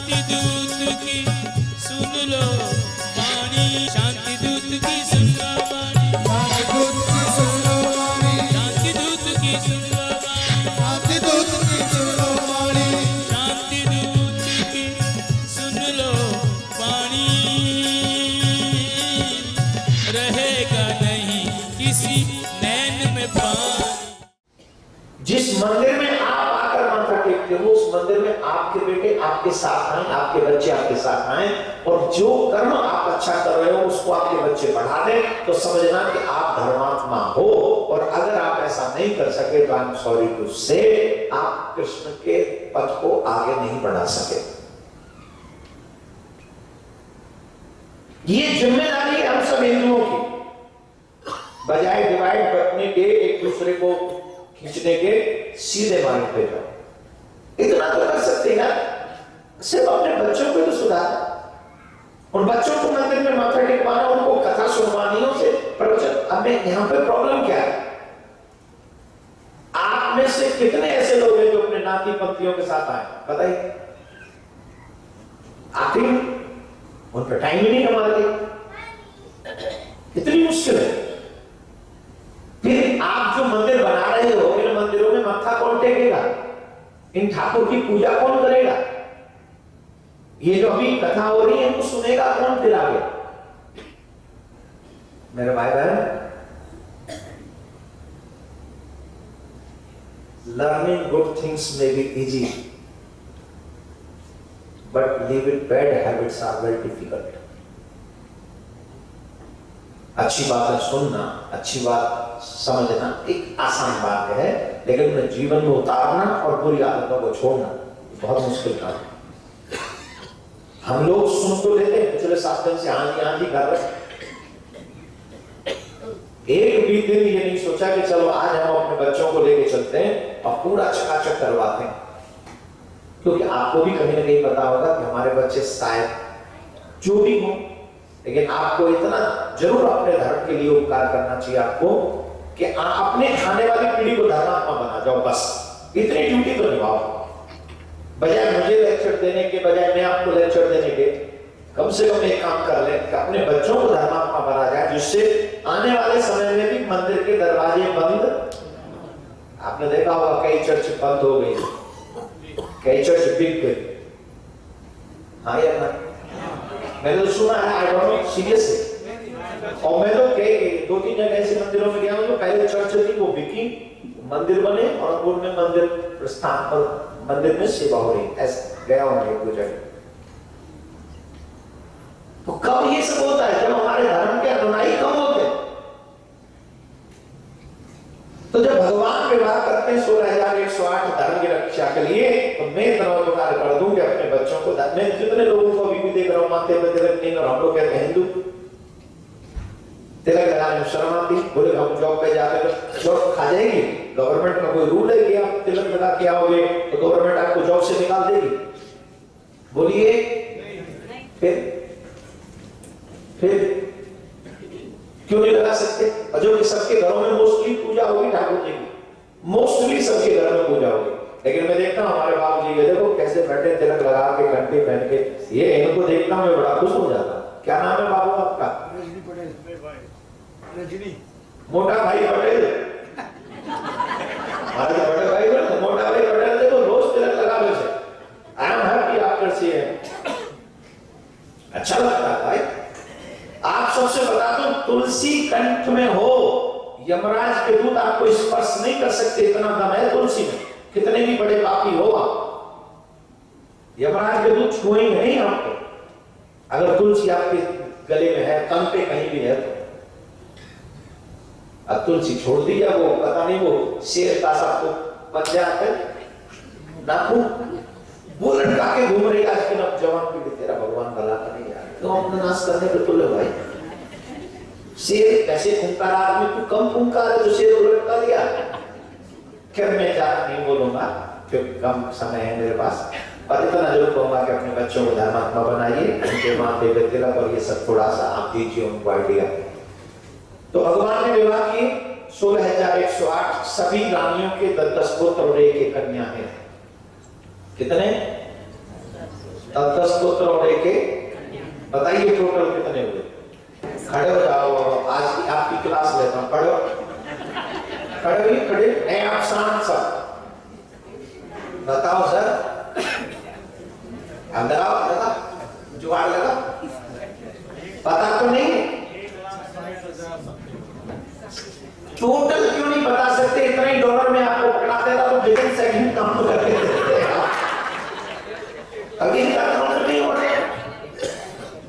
शांति दूत की सुन लो वाणी, शांति दूत की सुन लो वाणी, शांति दूत की सुन लो वाणी, शांति दूत की सुन लो वाणी, शांति दूत की सुन लो वाणी, शांति दूत की सुन लो वाणी। रहेगा नहीं किसी नैन में पानी। जिस मंदिर में आप आकर माथा टेकते हो उस मंदिर में आपके बेटे आपके साथ आए, आपके बच्चे आपके साथ आए, और जो कर्म आप अच्छा कर रहे हो उसको आपके बच्चे बढ़ा दें, तो समझना कि आप धर्मात्मा हो। और अगर आप ऐसा नहीं कर सके तो आई एम सॉरी टू से आप कृष्ण के पथ को आगे नहीं बढ़ा सके। ये जिम्मेदारी है हम सब हिंदुओं की। बजाय डिवाइड करने के, एक दूसरे को खींचने के, सीधे मार्ग पे जाओ। इतना तो कर सकते हैं ना, सिर्फ अपने बच्चों को तो सुधार, और बच्चों को मंदिर में माथा टेकवाना, उनको कथा सुनवानी से प्रवचन। अब यहां पे प्रॉब्लम क्या है? आप में से कितने ऐसे लोग हैं जो अपने नाती पंथियों के साथ आए? बताइए। आखिर उन पर टाइम ही नहीं हमारे लिए, इतनी मुश्किल है। फिर आप जो मंदिर बना रहे हो, इन मंदिरों में मत्था कौन टेकेगा? इन ठाकुर की पूजा कौन करेगा? ये जो अभी कथा हो रही है इनको सुनेगा कौन फिर आगे? मेरे भाई बहन, learning good things may be easy, but living bad habits are very difficult. अच्छी बातें सुनना, अच्छी बात समझना एक आसान बात है, लेकिन उन्हें जीवन में उतारना और बुरी आदतों को छोड़ना बहुत मुश्किल काम है। हम लोग सुन तो लेते हैं, पिछले 7 दिन से आंधी कर रहे, एक भी दिन ये नहीं सोचा कि चलो आज हम अपने बच्चों को लेके चलते हैं और पूरा चकाचक करवाते हैं। क्योंकि आपको भी कहीं ना कहीं पता होगा कि हमारे बच्चे शायद जो भी हो, लेकिन आपको इतना जरूर अपने धर्म के लिए उपकार करना चाहिए आपको कि अपने आने वाली पीढ़ी को धर्मात्मा बना जाओ। बस इतनी ड्यूटी तो निभाओ। बजाय मुझे लेक्चर देने के, बजाय मैं आपको लेक्चर देने के, कम से कम एक काम कर ले कि अपने बच्चों को धर्मात्मा बना जाए, जिससे आने वाले समय में भी मंदिर के दरवाजे बंद। आपने देखा होगा कई चर्च बंद हो गई, कई चर्च बिक गई। हाँ या ना? मैंने तो सुना है, आई डोंट नो सीरियसली। और मैं तो कई 2-3 जगह ऐसे मंदिरों में गया हूं जो पहले चर्च थी वो बिकी, मंदिर बने और उनमें मंदिर प्रस्थान पर मंदिर में सेवा हो रही। ऐसे गया हूं 1-2 जगह। तो कब ये सब होता है? जब हमारे धर्म के अनुयायी कम होते हैं। तो जब भगवान विवाह करते हैं 16,108 धर्म की रक्षा के लिए, तो मैं इतना उपकार कर दूं कि अपने बच्चों को, मैं कितने लोगों को अभी भी देख रहा हूं माथे पे तिलक नहीं, और हम लोग कहते हैं हिंदू तिलक लगाने में शर्म आती। बोले हम जॉब पे जाते तो जॉब खा जाएगी? गवर्नमेंट का कोई रूल है कि आप तिलक लगा के आओगे तो गवर्नमेंट आपको जॉब से निकाल देगी? बोलिए। फिर क्यों नहीं लगा सकते? और जो कि सबके घरों में मोस्टली पूजा होगी ठाकुर जी की, मोस्टली सबके घर में पूजा होगी। लेकिन मैं देखता हूँ हमारे बाबू जी, ये देखो कैसे बैठे तिलक लगा के, घंटे पहन के, ये इनको देखता हूँ मैं बड़ा खुश हो जाता। क्या नाम है बाबू आपका? मोटा भाई पटेल। हमारे बड़े भाई बोले मोटा भाई पटेल देखो रोज तिलक लगा वैसे। I am happy after seeing. अच्छा लगता है भाई। आप सबसे बता दूं, तुलसी कंठ में हो, यमराज के दूत आपको स्पर्श नहीं कर सकते, इतना दम है तुलसी में। कितने भी बड़े पापी हो आप, यमराज के दूत छुएंगे नहीं आपको। अगर तुलसी आपके गले में है, कान पे कहीं भी है तो। अब तुलसी छोड़ दी या वो पता नहीं वो शेर का सबको बच जाते नाखून वो लटका के घूम रही आज के जवान पीढ़ी, तेरा भगवान गला का नहीं यार, तो अपना नाश करने पे तुले भाई। शेर कैसे फुंकारा आदमी, तू कम फुंकार है तो शेर लटका दिया। खैर मैं ज्यादा नहीं बोलूंगा क्योंकि कम समय है मेरे पास, पर इतना जरूर कहूंगा कि अपने बच्चों को धर्मात्मा बनाइए, उनके माथे पे तिलक और ये सब थोड़ा सा आप दीजिए उनको आइडिया। तो भगवान ने विवाह किए 16,108, सभी रानियों के 10 पुत्र और 1 कन्या है। कितने? 10 पुत्र और एक बताइए टोटल कितने हुए? खड़े हो जाओ, आज की आपकी क्लास लेता हूं। खड़े खड़े हैं आप शांत सब। बताओ सर, अंदर आओ, लगा जुगाड़ लगा, पता तो नहीं है टोटल क्यों नहीं बता सकते? इतना ही डॉलर में आपको पकड़ा देता तो विदिन सेकंड काम कर देते। अभी इनका काउंट नहीं हो रहा।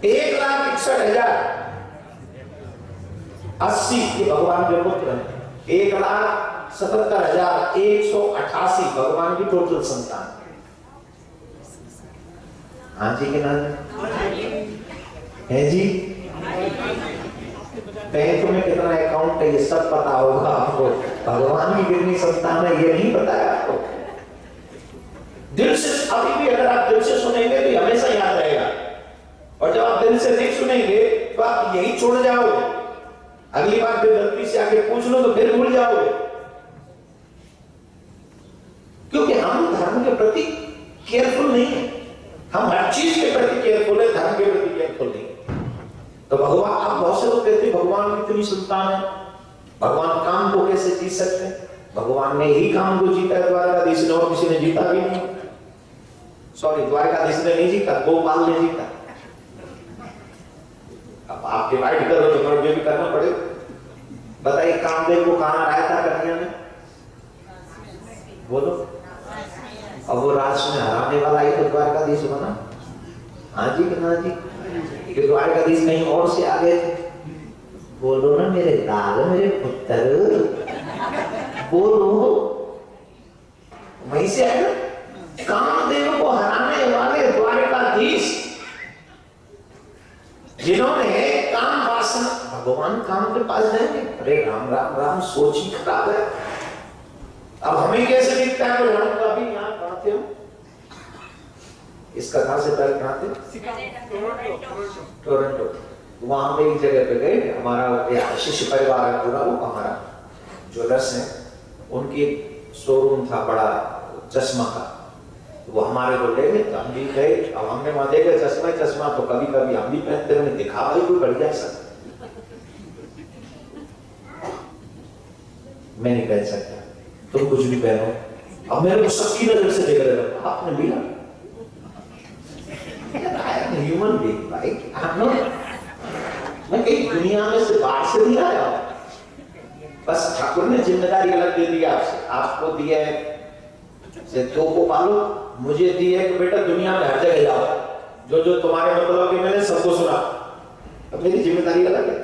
1,61,080 ये भगवान के पुत्र हैं। 1,77,188 भगवान की टोटल संतान। हाँ जी कि ना है जी? बैंक में कितना अकाउंट है ये सब पता होगा आपको। भगवान की कितनी संतान है ये नहीं पता है आपको। दिल से अभी भी अगर आप दिल से सुनेंगे तो हमेशा याद रहेगा, और जब आप दिल से नहीं सुनेंगे तो आप यही छोड़ जाओगे। अगली बार फिर गलती से आके पूछ लो तो फिर भूल जाओगे, क्योंकि हम धर्म के प्रति केयरफुल नहीं है। हम हर चीज के प्रति केयरफुल है, धर्म के प्रति केयरफुल नहीं। तो भगवान, आप बहुत से लोग कहते हैं भगवान की इतनी संतान है, भगवान काम को कैसे जीत सकते हैं? भगवान ने ही काम को जीता है, द्वारकाधीश ने, और किसी ने जीता भी नहीं। सॉरी, द्वारकाधीश ने नहीं जीता, गोपाल ने जीता। अब आप डिवाइड करो तो मुझे भी करना पड़ेगा। बताइए कामदेव को कहां आया था कन्हैया ने? बोलो। अब वो राज में हराने वाला ही तो द्वारकाधीश बना। हाँ जी कि ना जी? कि द्वारकाधीश कहीं और से आ गए थे? बोलो ना मेरे लाल, मेरे पुत्र, बोलो। वहीं से आएगा कामदेव को हराने वाले द्वारकाधीश, जिन्होंने काम वासना, भगवान काम के पास जाएंगे? अरे राम राम राम, सोच ही खराब है। अब हमें कैसे दिखता है? हम कभी यहाँ कहाँ थे? इस कथा से पहले कहाँ थे? टोरंटो। वहां पे एक जगह पे गए, हमारा शिष्य परिवार है पूरा, वो हमारा ज्वेलर्स है, उनकी शोरूम था बड़ा चश्मा का, वो हमारे को ले गए, तो हम भी गए। अब हमने वहां देखा चश्मा तो कभी कभी हम भी पहनते, मैंने देखा भाई कोई बढ़िया सा, मैं नहीं पहन सकता, तुम कुछ भी पहनो। अब मेरे को सबकी नजर से देख रहे हो, आपने लिया ह्यूमन बीइंग भाई, मैं कहीं दुनिया में से बाहर से नहीं आया। बस ठाकुर ने जिम्मेदारी अलग दे दी आपसे, आपको दिया है से दो को पालो, मुझे दिया है कि बेटा दुनिया में हर जगह जाओ, जो जो तुम्हारे मतलब के मैंने सबको सुना। अब मेरी जिम्मेदारी अलग है।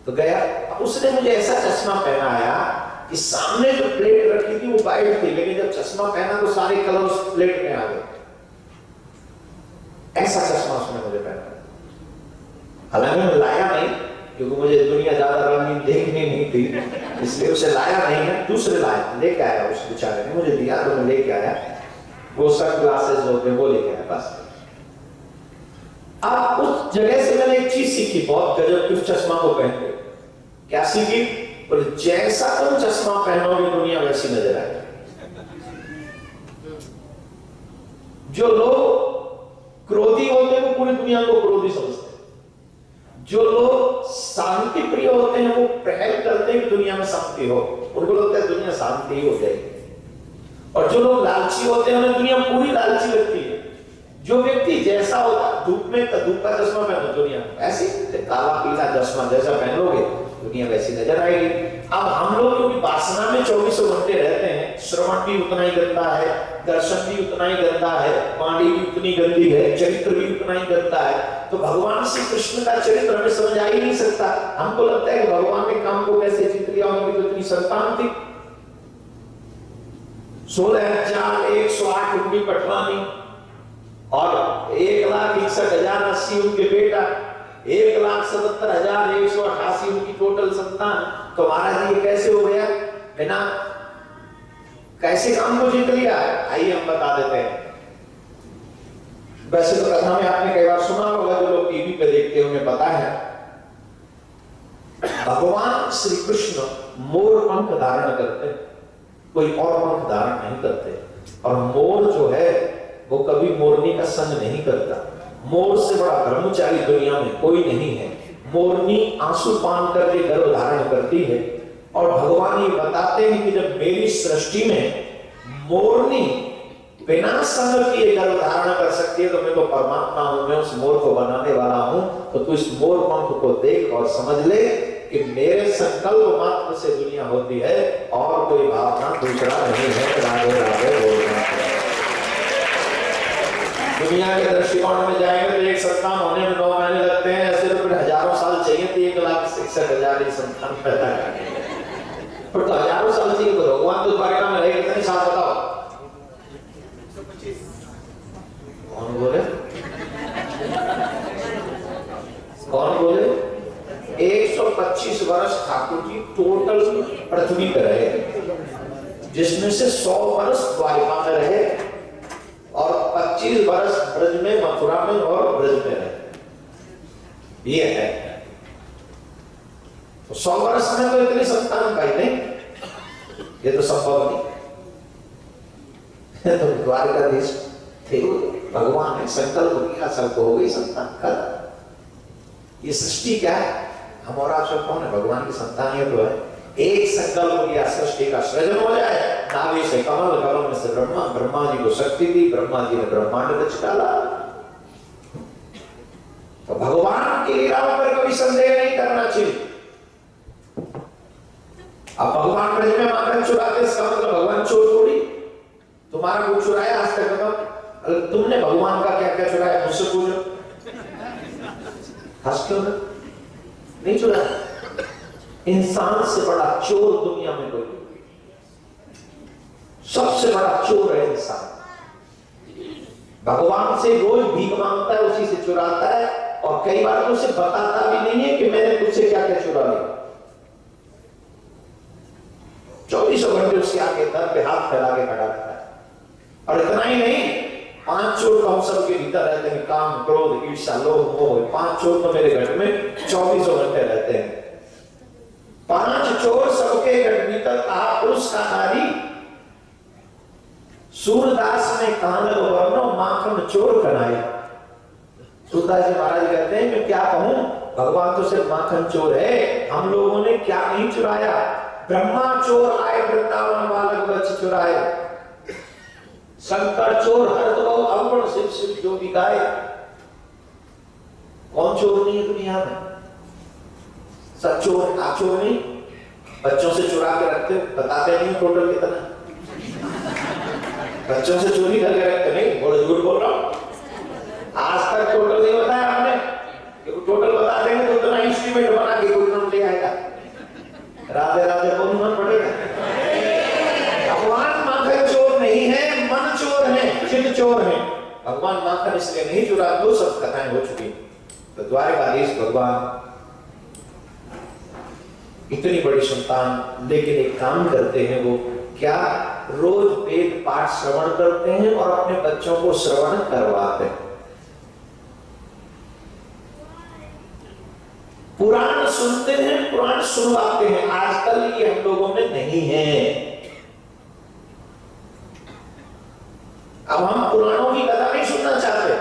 तो गया, अब उसने मुझे ऐसा चश्मा पहनाया कि सामने जो प्लेट रखी थी वो वाइट थी, लेकिन जब चश्मा पहना तो सारे कलर उस प्लेट में आ गए। ऐसा चश्मा उसने मुझे पहना। हालांकि मैं लाया नहीं, क्योंकि मुझे दुनिया ज्यादा रंगीन देखनी नहीं थी, इसलिए उसे लाया नहीं है, दूसरे लाया, लेके आया उस बेचारे ने, मुझे दिया तो मैं लेके आया। वो सन ग्लासेस होते हैं वो लेके आया बस। अब उस जगह से मैंने एक चीज सीखी बहुत गजब की, उस चश्मा को पहन के। क्या सीखी? और जैसा तुम चश्मा पहनोगे दुनिया वैसी नजर आएगी। जो लोग क्रोधी होते हैं वो पूरी दुनिया को क्रोधी समझते हैं, जो लोग शांति प्रिय होते हैं वो पहल करते हैं कि दुनिया में शांति हो, उनको लगता है दुनिया शांति ही हो जाएगी। और जो लोग लालची होते हैं उन्हें दुनिया पूरी लालची लगती है। जो व्यक्ति जैसा होता, धूप में धूप का चश्मा पहनो, दुनिया ऐसी काला पीला चश्मा जैसा पहनोगे दुनिया वैसी नजर आएगी। अब हम लोग क्योंकि वासना में 24 घंटे रहते हैं, श्रवण भी उतना ही गंदा है, दर्शन भी उतना ही गंदा है, वाणी भी उतनी गंदी है, चरित्र भी उतना ही गंदा है, तो भगवान श्री कृष्ण का चरित्र हमें समझ आ ही नहीं सकता। हमको लगता है कि भगवान ने काम को कैसे जीत लिया, उनकी तो इतनी संतान थी, 16,108 उनकी पटवानी, और 1,61,080 उनके बेटा, 1,77,188 उनकी टोटल संतान। तो महाराज ये कैसे हो गया? बिना कैसे काम को जीत लिया? आइए हम बता देते हैं। वैसे तो कथा में आपने कई बार सुना होगा, जो लोग टीवी पे देखते हैं उन्हें पता है। भगवान श्री कृष्ण मोर पंख धारण करते, कोई और पंख धारण नहीं करते। और मोर जो है वो कभी मोरनी का संग नहीं करता। मोर से बड़ा ब्रह्मचारी दुनिया में कोई नहीं है। मोरनी आंसू पान करके गर्भ धारण करती है। और भगवान ये बताते हैं कि जब मेरी सृष्टि में मोरनी बिना संग किए गर्भ धारण कर सकती है तो मैं तो परमात्मा हूं, मैं उस मोर को बनाने वाला हूं। तो तू इस मोर पंख को देख और समझ ले कि मेरे संकल्प मात्र से दुनिया होती है और कोई भावना दूसरा नहीं है। राधे राधे बोलना। दुनिया के दृष्टिकोण में जाएंगे तो एक संतान होने में 9 महीने लगते हैं, ऐसे तो फिर हजारों साल चाहिए थे 1,61,000 संतान पैदा करने। पर तो हजारों साल चाहिए तो भगवान तो द्वारिका में रहे कितने साल बताओ? कौन बोले? कौन बोले? 125 वर्ष ठाकुर जी टोटल पृथ्वी पर रहे, जिसमें से 100 वर्ष द्वारिका में रहे और 25 वर्ष ब्रज में, मथुरा में और ब्रज में रहे। ये है तो 100 वर्ष में तो इतनी संतान पाई नहीं, ये तो संभव नहीं। तो द्वारकाधीश थे भगवान ने संकल्प किया, सबको हो गई संतान कर। ये सृष्टि क्या है? हम और आप सब कौन है? भगवान की संतान ये तो है। एक संकल्प किया सृष्टि का सृजन हो जाए। नाभि से कमल, कमल में से ब्रह्मा, ब्रह्मा जी को शक्ति दी, ब्रह्मा जी ने ब्रह्मांड रच डाला। तो भगवान की लीलाओं पर कभी संदेह नहीं करना चाहिए। अब भगवान ब्रज में माखन चुराते, इसका मतलब भगवान चोर थोड़ी। तुम्हारा कुछ चुराया आज तक बताओ? तुमने भगवान का क्या क्या चुराया? मुझसे पूछो। हंस क्यों नहीं चुराया? इंसान से बड़ा चोर दुनिया में कोई नहीं। सबसे बड़ा चोर है इंसान। भगवान से रोज भीख मांगता है, उसी से चुराता है और कई बार तो उसे बताता भी नहीं है कि मैंने तुझसे क्या क्या चुरा लिया। 24 घंटे उसके आगे दर पे हाथ फैला के खड़ा रहता है। और इतना ही नहीं, 5 चोर तो हम सबके भीतर रहते हैं। काम, क्रोध, ईर्ष्या, लोभ, मोह। 5 चोर तो मेरे घर में 24 घंटे रहते हैं। 5 चोर सबके घर भीतर कहा, पुरुष का नारी। सूरदास ने कानल वर्णो माखन चोर कनाई। सूरदास जी महाराज कहते हैं मैं क्या कहूं, भगवान तो सिर्फ माखन चोर है, हम लोगों ने क्या नहीं चुराया। ब्रह्मा चोर आए वृंदावन बालक बच्चे चुराए। शंकर चोर हर दो अवगुण शिव शिव जो भी गाए। कौन चोर नहीं है दुनिया में? सब चोर, आप चोर नहीं। बच्चों से चुरा के रखते, बताते नहीं टोटल कितना। बच्चों से चोरी करके रखते नहीं, बोलो झूठ बोल रहा हूं। आज तक टोटल नहीं बताया आपने। टोटल बता देंगे तो उतना इंस्ट्रूमेंट बना के कोई ले आएगा। राधे राधे बोलना पड़ेगा। भगवान माखन चोर नहीं है, मन चोर है, चित्त चोर है। भगवान माखन इसलिए नहीं चुरा, दो सब कथाएं हो चुकी। तो द्वारकाधीश भगवान इतनी बड़ी संतान, लेकिन एक काम करते हैं वो क्या, रोज वेद पाठ श्रवण करते हैं और अपने बच्चों को श्रवण करवाते हैं। पुराण सुनते हैं, पुराण सुनवाते हैं। आजकल ये हम लोगों में नहीं है। अब हम पुराणों की कथा नहीं सुनना चाहते।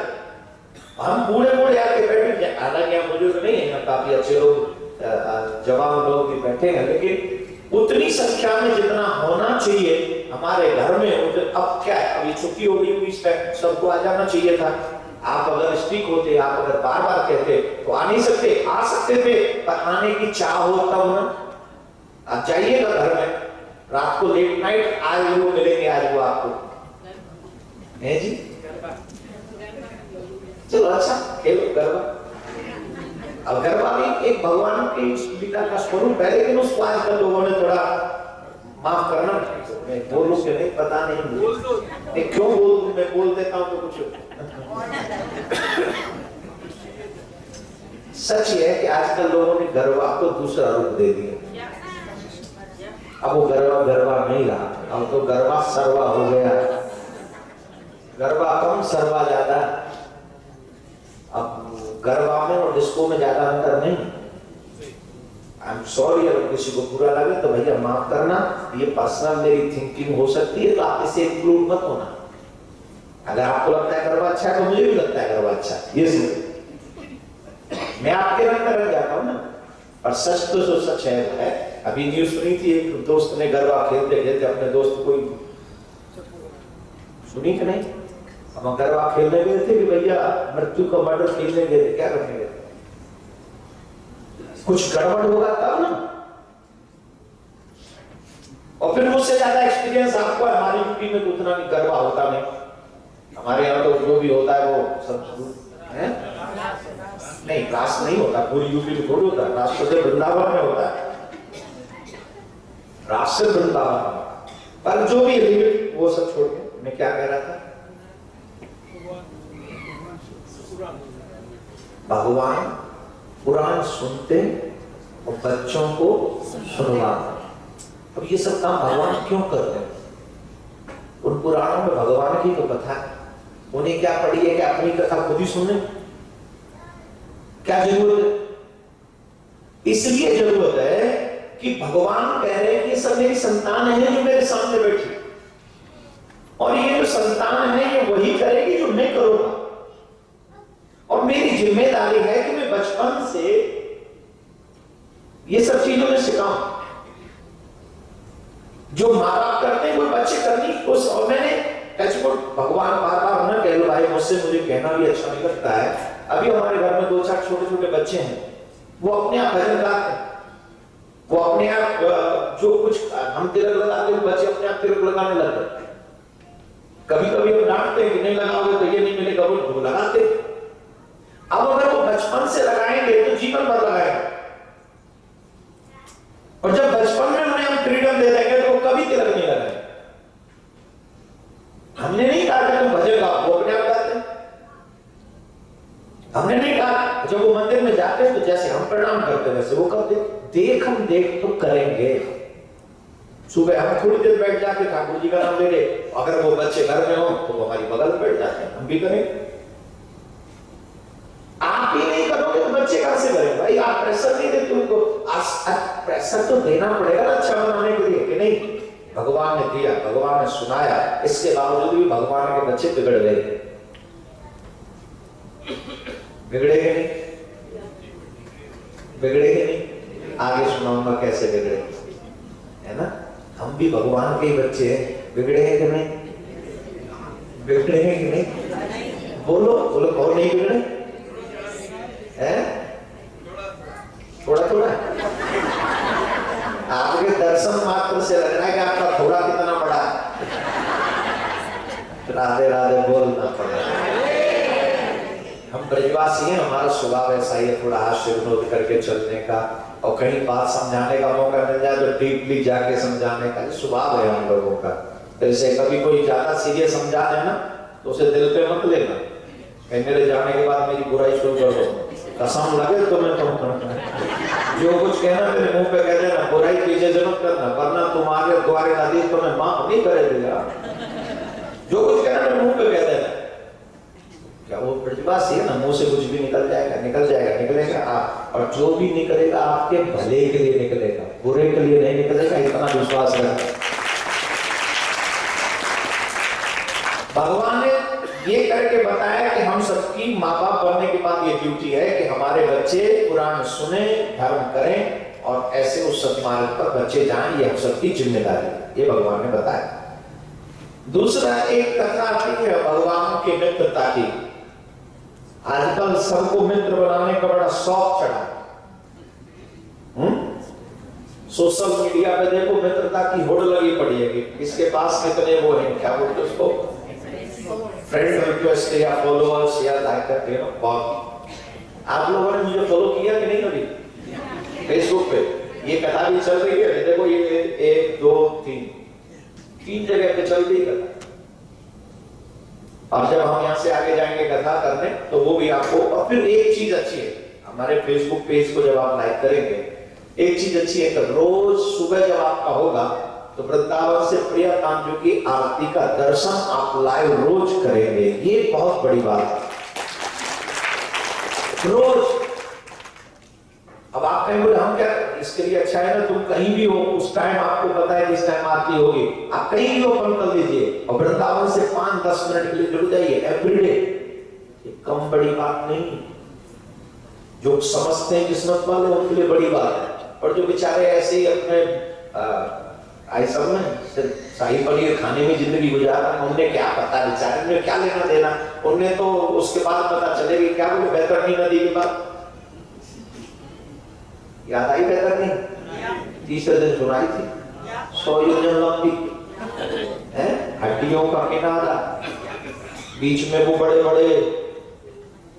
हम बूढ़े बूढ़े आके बैठे, हालांकि हम बुजुर्ग नहीं है, काफी अच्छे लोग, जवान लोग भी बैठे हैं, लेकिन उतनी संख्या में जितना होना चाहिए हमारे घर में। अब क्या है, अभी छुट्टी हो गई, सबको आ जाना चाहिए था। आप अगर स्टिक होते, आप अगर बार बार कहते तो आ नहीं सकते, आ सकते थे, पर आने की चाह हो तब ना। आप जाइएगा घर में, रात को लेट नाइट आज वो मिलेंगे, आज वो आपको है जी। चलो अच्छा खेलो गरबा। अब गरबा भी एक भगवान की लीला का स्वरूप है, लेकिन उसको आजकल लोगों ने थोड़ा माफ करना। मैं बोलूं कि नहीं पता नहीं, बोल दो। क्यों बोल दूं? मैं बोल देता हूं तो कुछ। सच ये है कि आजकल लोगों ने गरबा को दूसरा रूप दे दिया। अब वो गरबा गरबा नहीं रहा, अब तो गरबा सरवा हो गया। गरबा कम, सरवा ज्यादा। अब गरबा में और डिस्को में ज्यादा अंतर नहीं। आई एम सॉरी, अगर किसी को बुरा लगे तो भैया माफ करना, ये पर्सनल मेरी थिंकिंग हो सकती है, तो आप इसे इंक्लूड मत होना। अगर आपको लगता है गरबा अच्छा है तो मुझे भी लगता है गरबा अच्छा है, ये समझ। मैं आपके रंग में रंग जाता हूं ना, और सच तो जो सच है। अभी न्यूज सुनी थी, एक दोस्त ने गरबा खेलते खेलते अपने दोस्त को, सुनी कि नहीं, हम गरबा खेलने गए थे कि भैया मृत्यु का मर्डर खेलने गए थे, क्या करने गए, कुछ गड़बड़ होगा तब ना। और फिर मुझसे ज्यादा एक्सपीरियंस आपको है, हमारी यूपी में तो उतना भी गरबा होता नहीं, हमारे यहाँ तो जो भी होता है वो सब है नहीं, रास नहीं होता, पूरी यूपी में थोड़ी होता है, रास तो वृंदावन में होता है, रास से वृंदावन। पर जो भी लिमिट वो सब छोड़ के मैं क्या कह रहा था, भगवान पुराण सुनते और बच्चों को सुनवाते। अब ये सब काम भगवान क्यों करते हैं? उन पुराणों में भगवान की तो कथा है, उन्हें क्या पड़ी है कि अपनी कथा खुद ही सुने? क्या जरूरत है? इसलिए जरूरत है कि भगवान कह रहे हैं कि सब मेरी संतान है जो मेरे सामने बैठी, और ये जो संतान है ये वही करेगी जो मैं करूंगा, और मेरी जिम्मेदारी है कि मैं बचपन से ये सब चीजों में सिखाऊं। जो माँ बाप करते हैं वो बच्चे करनी उस, और मैंने भगवान बार बार न कह लो भाई, मुझसे मुझे कहना भी अच्छा नहीं लगता है। अभी हमारे घर में 2-4 छोटे छोटे बच्चे हैं, वो अपने आप भजन गाते हैं, वो अपने आप जो कुछ हम तिलक लगाते हैं बच्चे अपने आप तिलक लगाने लगते हैं। कभी कभी हम डांटते हैं कि नहीं लगाओगे तो ये नहीं मिलेगा, वो लगाते। अब अगर वो बचपन से लगाएंगे तो जीवन भर लगाएंगे, और जब बचपन में उन्हें हम फ्रीडम दे देंगे तो वो कभी तिलक नहीं लगाएंगे। हमने नहीं कहा कि तुम भजन गाओ, वो अपने आप गाते हैं। हमने नहीं कहा, जब वो मंदिर में जाते हैं तो जैसे हम प्रणाम करते हैं वैसे वो करते। देख हम देख तो करेंगे। सुबह हम थोड़ी देर बैठ जाके ठाकुर जी का नाम ले ले, अगर वो बच्चे घर में हो तो वो हमारी बगल में बैठ जाते हैं, हम भी करेंगे। आप ही नहीं करोगे तो बच्चे कहां से करेंगे? भाई आप प्रेशर नहीं देते उनको, प्रेशर तो देना पड़ेगा ना अच्छा बनाने के लिए, कि नहीं भगवान ने दिया, भगवान ने सुनाया, इसके बावजूद भी भगवान के बच्चे बिगड़ गए। बिगड़ेंगे नहीं? बिगड़ेंगे नहीं? आगे सुनाऊंगा कैसे बिगड़े, है ना। हम भी भगवान के ही बच्चे हैं, बिगड़ेंगे कि नहीं? बिगड़ेंगे कि नहीं? बोलो बोलो, कौन नहीं बिगड़े हैं? थोड़ा थोड़ा आपके दर्शन मात्र से लग रहा है कि आपका थोड़ा कितना बड़ा। राधे राधे बोलना पड़ेगा। हम ब्रजवासी हैं, हमारा स्वभाव ऐसा ही है, थोड़ा हास्य विनोद करके चलने का, और कहीं बात समझाने का मौका मिल जाए तो डीपली जाके समझाने का स्वभाव है हम लोगों का। जैसे कभी कोई ज्यादा सीरियस समझा देना तो उसे दिल पे मत लेना, कहीं मेरे जाने के बाद मेरी बुराई शुरू कर दो, कसम लगे तो मैं जो कुछ कहना मेरे मुंह पे कह देना, बुराई पीछे से मत करना, वरना तुम्हारे द्वारे आदेश तो मैं माफ नहीं करेगा। जो कुछ कहना मेरे मुंह पे कह देना। क्या वो प्रतिभासी है ना, मुंह से कुछ भी निकल जाएगा, निकल जाएगा, निकलेगा, और जो भी निकलेगा आपके भले के लिए निकलेगा, बुरे के लिए नहीं निकलेगा, इतना विश्वास रखें। भगवान ने ये करके बताया कि हम सबकी माँ बाप बनने के बाद ये ड्यूटी है कि हमारे बच्चे पुराण सुने, धर्म करें, और ऐसे उस सत्मार्ग पर बच्चे जाएं, ये हम सबकी जिम्मेदारी है, ये भगवान ने बताया। दूसरा एक कथा आती है भगवान के मित्रता की। आजकल सबको मित्र बनाने का बड़ा शौक चढ़ा। सोशल मीडिया पे देखो मित्रता की होड़ लगी पड़ी है कि इसके पास कितने वो हैं, क्या बोलते उसको, फ्रेंड रिक्वेस्ट या फॉलोअर्स या लाइक करते हैं। बहुत आप लोगों ने मुझे फॉलो किया कि नहीं कभी फेसबुक पे? ये कथा भी चल रही है, देखो ये 1 2 3 जगह पे चल रही है कथा। और जब हम यहाँ से आगे जाएंगे कथा करने तो वो भी आपको, और फिर एक चीज अच्छी है, हमारे फेसबुक पेज को जब आप लाइक करेंगे, एक चीज अच्छी है कि रोज सुबह जब आपका होगा तो वृंदावन से प्रिया कांजू की आरती का दर्शन आप लाइव रोज करेंगे। ये बहुत बड़ी बात है, रोज। अब आप कहेंगे बोले हम क्या, इस इसके लिए अच्छा है ना, तुम कहीं भी हो उस टाइम आपको पता है जिस टाइम आरती होगी, आप कहीं भी ओपन कर लीजिए और वृंदावन से 5-10 मिनट के लिए जुड़ जाइए एवरीडे। ये कम बड़ी बात नहीं, जो समझते हैं किस्मत वाले उनके लिए बड़ी बात है, और जो बेचारे ऐसे ही अपने ऐसा में सिर्फ शाही पनीर खाने में जिंदगी गुजारा, उन्हें क्या पता, बेचारे ने क्या लेना देना, उन्हें तो उसके बाद पता चलेगी। क्या बोले बैतरणी नदी के बाद याद आई बैतरणी, तीसरे दिन सुनाई थी, 100 योजन लंबी है, हड्डियों का किनारा, बीच में वो बड़े बड़े,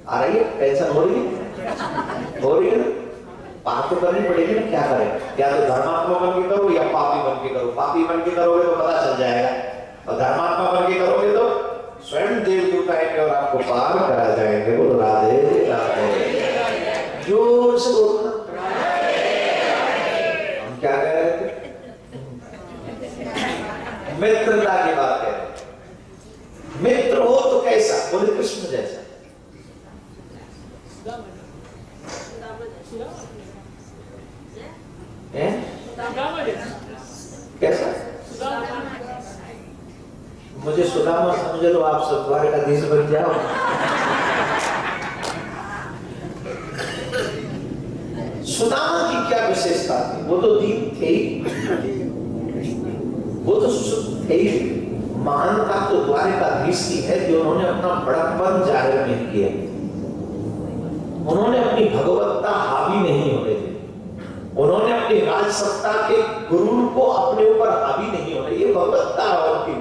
आ रही है टेंशन हो रही है ना, बात तो करनी पड़ेगी ना, क्या करें, या तो धर्मात्मा बन के करो या पापी बन के करो। पापी बन के करोगे तो पता चल जाएगा, और धर्मात्मा बन के करोगे तो स्वयं देवदूत आएंगे और आपको पार करा जाएंगे। बोलो राधे राधे, जोर से बोलना। हम क्या कह रहे थे, मित्रता की बात कह रहे थे। मित्र हो तो कैसा, बोले कृष्ण जैसा। कैसा? मुझे सुदामा समझ लो, आप सब द्वारकाधीश बन जाओ। सुदामा की क्या विशेषता थी, वो तो दीन थे ही, वो तो शुद्ध थे ही। महानता तो द्वारकाधीश की है जो उन्होंने अपना बड़प्पन जाहिर नहीं किया, उन्होंने अपनी भगवत्ता हावी नहीं होने दी, उन्होंने अपनी राज सत्ता के गुरु को अपने ऊपर हावी नहीं होने, ये भगवत्ता और की।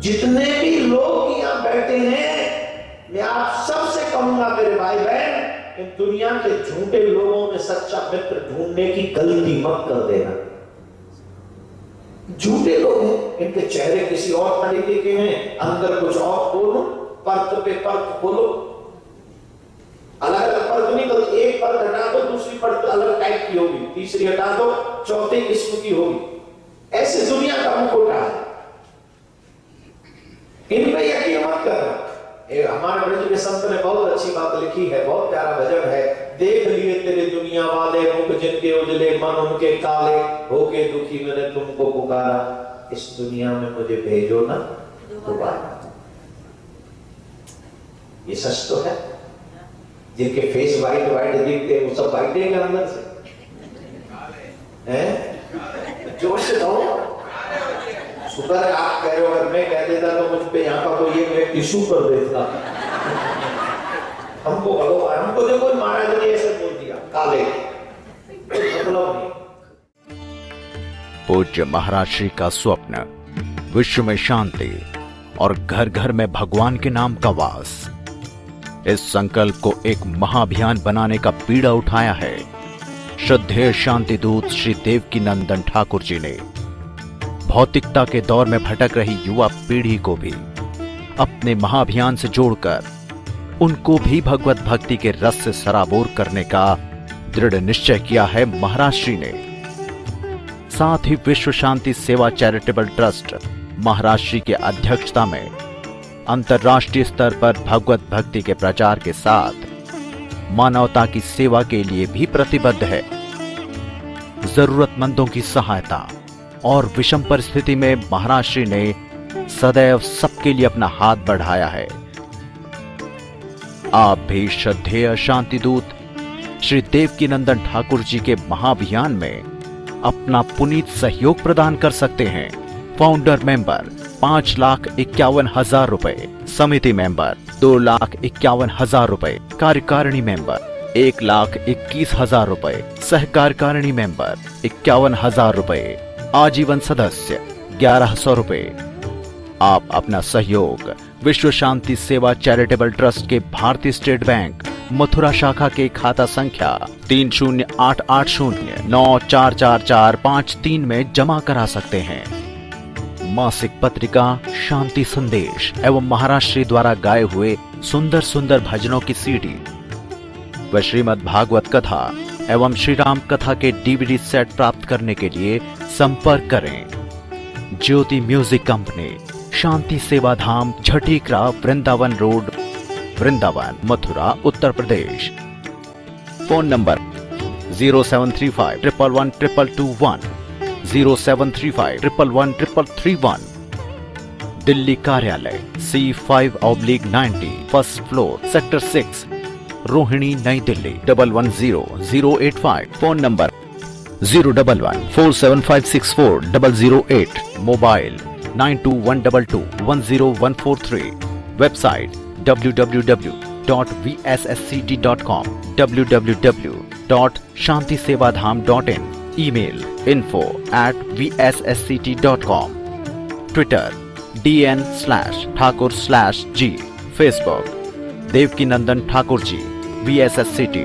जितने भी लोग यहाँ बैठे हैं, मैं आप सबसे कहूंगा मेरे भाई बहन, इन दुनिया के झूठे लोगों में सच्चा मित्र ढूंढने की गलती मत कर देना। झूठे लोग हैं, इनके चेहरे किसी और तरीके के हैं, अंदर कुछ और बोलो, परत पे परत बोलो, अलग अलग परत नहीं तो एक परत हटा दो दूसरी परत अलग टाइप की होगी, तीसरी हटा दो चौथी किस्म की होगी। ऐसे दुनिया का मुखौटा है, इन पे यकीन मत करना। हमारे ब्रज के संत ने बहुत अच्छी बात लिखी है, बहुत प्यारा भजन है। देख लिए तेरे दुनिया वाले, मुख जिनके उजले मन उनके काले, होके दुखी मैंने तुमको पुकारा, इस दुनिया में मुझे भेजो ना दोबारा। ये सच तो है, जिनके फेस वाइट वाइट दिखते हैं वो सब वाइट है अंदर से, हैं? जोर से दो। शुक्र है आप कह रहे हो, अगर मैं कह देता तो मुझ पे यहाँ का कोई एक टिश्यू कर देता। हमको भगवान, हमको देखो महाराज ने ऐसे बोल दिया काले, मतलब नहीं। पूज्य महाराज श्री का स्वप्न विश्व में शांति और घर घर में भगवान के नाम का वास, इस संकल्प को एक महाअभियान बनाने का बीड़ा उठाया है श्रद्धेय शांति दूत श्री देवकी नंदन ठाकुर जी ने। भौतिकता के दौर में भटक रही युवा पीढ़ी को भी अपने महाअभियान से जोड़कर उनको भी भगवत भक्ति के रस से सराबोर करने का दृढ़ निश्चय किया है महाराज श्री ने। साथ ही विश्व शांति सेवा चैरिटेबल ट्रस्ट महाराज श्री के अध्यक्षता में अंतर्राष्ट्रीय स्तर पर भगवत भक्ति के प्रचार के साथ मानवता की सेवा के लिए भी प्रतिबद्ध है। जरूरतमंदों की सहायता और विषम परिस्थिति में महाराज श्री ने सदैव सबके लिए अपना हाथ बढ़ाया है। आप भी श्रद्धेय शांति दूत श्री देवकी नंदन ठाकुर जी के महाअभियान में अपना पुनीत सहयोग प्रदान कर सकते हैं। फाउंडर मेंबर 5,51,000 रुपए, समिति मेंबर 2,51,000 रुपए, कार्यकारिणी मेंबर 1,21,000 रुपए, सहकार्यकारिणी मेंबर 51,000 रुपए, आजीवन सदस्य 1,100 रुपए। आप अपना सहयोग विश्व शांति सेवा चैरिटेबल ट्रस्ट के भारतीय स्टेट बैंक मथुरा शाखा के खाता संख्या 3088094445 में जमा करा सकते हैं। मासिक पत्रिका शांति संदेश एवं महाराज श्री द्वारा गाए हुए सुंदर सुंदर भजनों की सीडी व श्रीमद् भागवत कथा एवं श्री राम कथा के डीवीडी सेट प्राप्त करने के लिए संपर्क करें। ज्योति music company, Shanti Seva Dham, Chhatikara, Vrindavan road, Vrindavan, Mathura, Uttar Pradesh. Phone number 0735 111 221, 0735 111 331। Delhi कार्यालय C5/90, first floor, sector 6, Rohini, Nai Delhi 110085। Phone number 011-47564-008, mobile 9212210143। Website www.vssct.com, www.shantisevadham.in, email info@vssct.com, twitter DN/ठाकुर/G, फेसबुक देवकी नंदन ठाकुर जी, VSSCT।